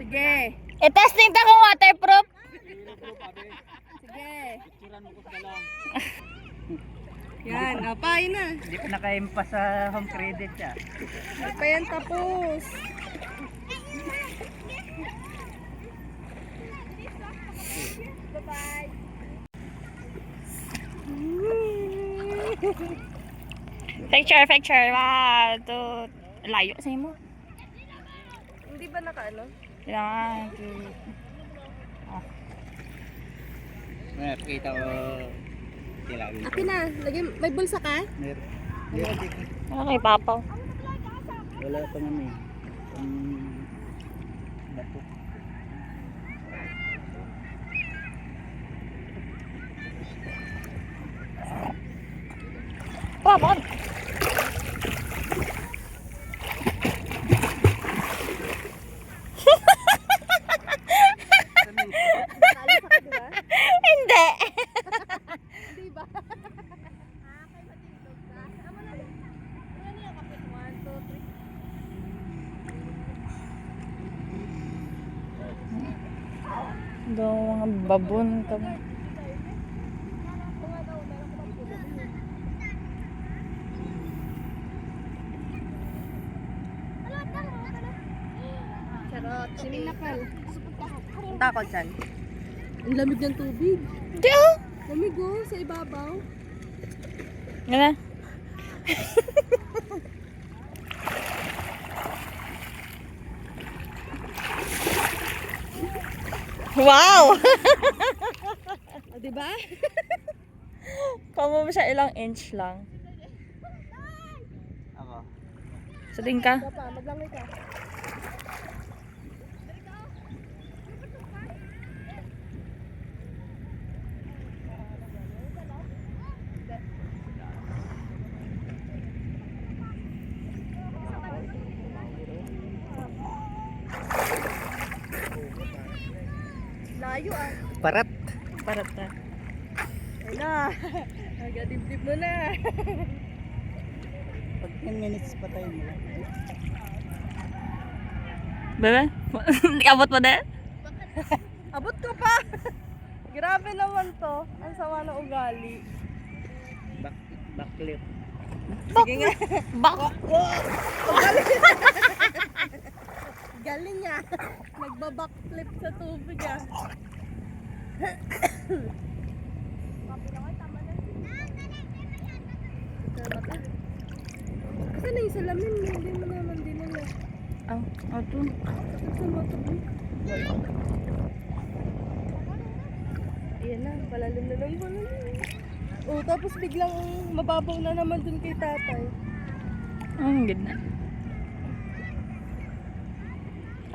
Sige. I-testing ta kung waterproof. Sige. Yan, apay na. Hindi pa nakaimpa sa home credit siya. Pa yan tapos. Bye-bye. Picture. Wow, to layo sa mo. Hindi ba naka-ano? Kailangan. Pakita ko. Kailangan. Akin na. May bulsa ka? Meron. Ano kay Papaw? Wala pa nga eh. Bato. Papaw! Hindi! Hindi ba? Do mga babon ka mo. Charot. Sininapal. Ang takot dyan. Ang lamig ng tubig. Di oh! Lamig oh, sa ibabaw. Gana? Wow! O, diba? Kamo mo siya ilang inch lang. Ako. Sa din ka? Papa, maglangoy ka. Layo ah. Parat. Parat na. Ay na. Nagadibdib mo na. Pag 10 minutes pa tayo mo. Bebe? Hindi abot mo din? Abot ko pa. Grabe naman to. Ang sama ng ugali. Backlit. Sige nga. Bak! Galing niya. Nagbabackflip sa tubig ah. Kasi na yung salamin, hindi mo naman dinala. Ito. Sa mata mo. Ayan na, palalim na lang palalim. Oh, tapos biglang mababaw na naman dun kay tatay. Ang ganda.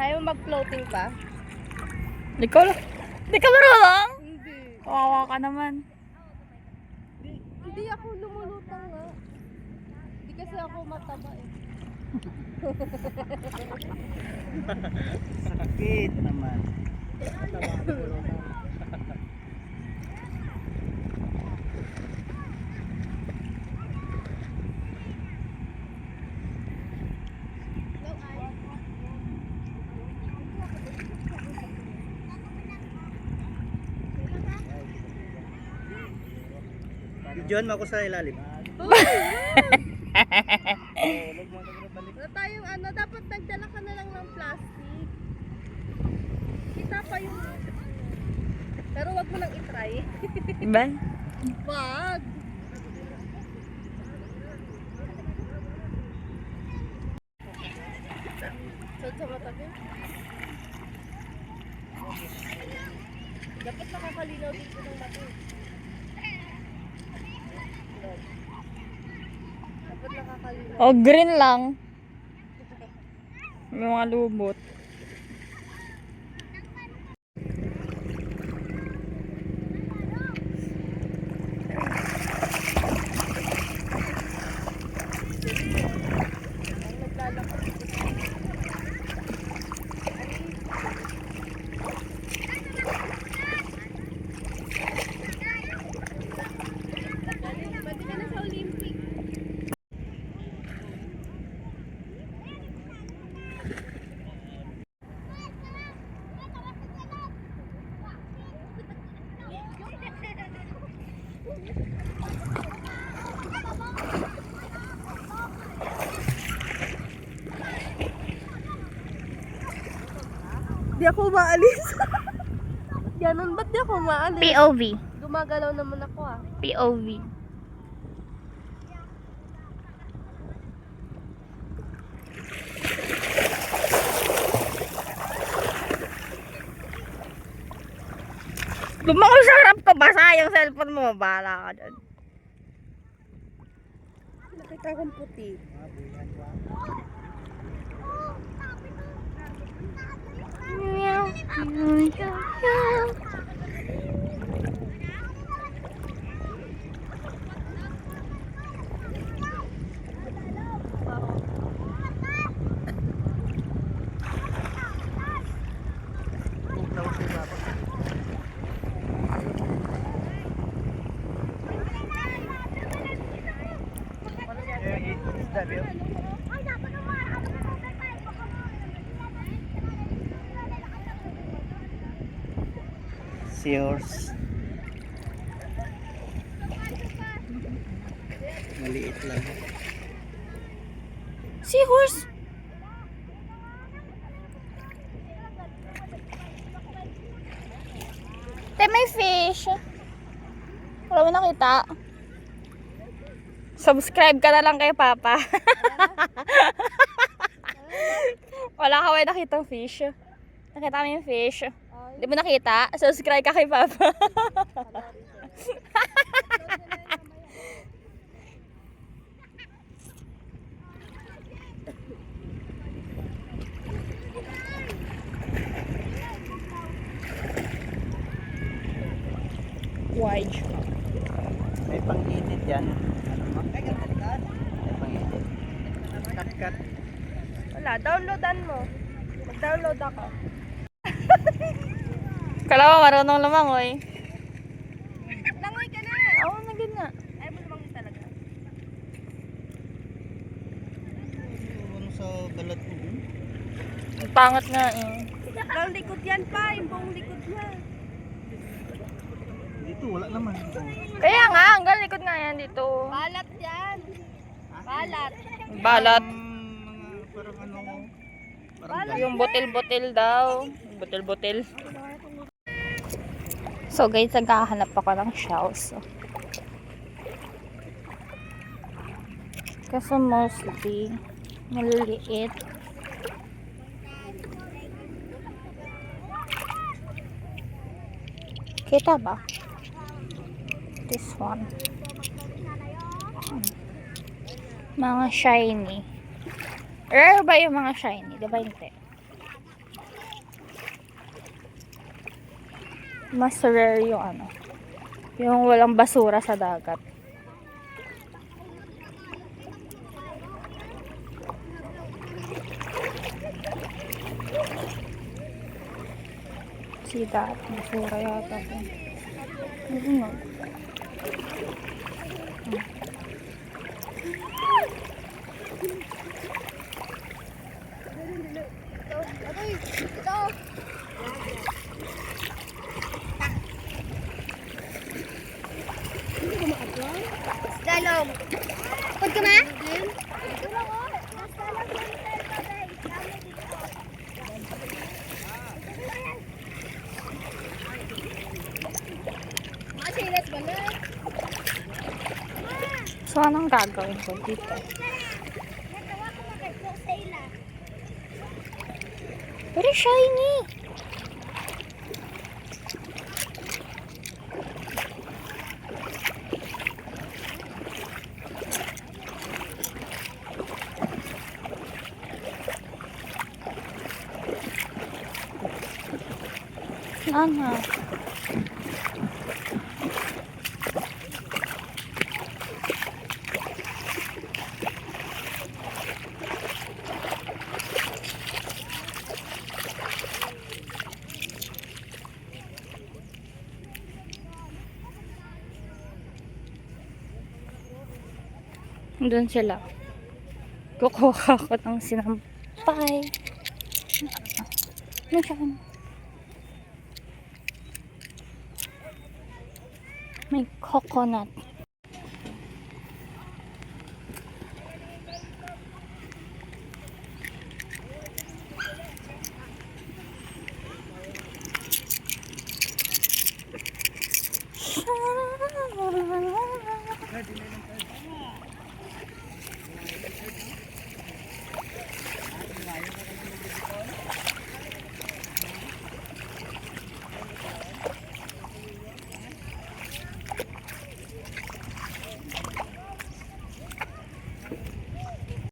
Kaya mo mag-floating pa? Di ka marunong? Hindi. Kawawa ka naman. Hindi ako lumulutang nga. Hindi kasi ako mataba eh. Sakit naman. Diyan mo ako sa ilalim. Wala tayong ano, dapat nagdala ka na lang ng plastic. Kita pa yung... Pero wag mo nang itry. Diba? Wag! Sa mata ko. Dapat nakakalinaw dito ng mata. Dapat nakakalinaw. O, green lang. May mga lubot. Pati ka na sa Olympic. Di ako maalis. Ganun, ba't di ako maalis? POV. Gumagalaw naman ako ah. POV. Lumangoy sa harap ko, basa yung cellphone mo. Bahala ka dyan. Nakita akong puti. Seahorse. Maliit lang. Seahorse. Te, may fish. Wala mo nakita. Subscribe ka na lang kay Papa. Wala ka may nakitang fish. Nakita mo yung fish. Hindi mo nakita? Subscribe ka kay Papa. Wide. May pang-init yan. May pang-init. Cut. Wala, downloadan mo. Mag-download ako. Kala mo marunong lumangoy. Langoy ka na! Oo, nagin na. Ayaw mo lumangoy talaga. Ano sa balat mo? Ang pangat nga eh. Ang likod yan pa, yung buong likod niya. Dito wala naman. Kaya nga, hanggang likod nga yan dito. Balat yan. Balat. Balat. Mga parang ano. Yung botel-botel daw. Botel-botel. So guys, naghahanap ako ng shells. Kasi mostly, maliliit. Kita ba? This one. Mga shiny. Rare ba yung mga shiny? Diba hindi? Mas rare yung ano. Yung walang basura sa dagat. See that? Basura yata po. Ano? Dalong. Pag ka na? So, anong gagawin ko dito? Very shiny! Ano? Doon sila. Kukuha ko ng sinampay. Ano siya? May coconut.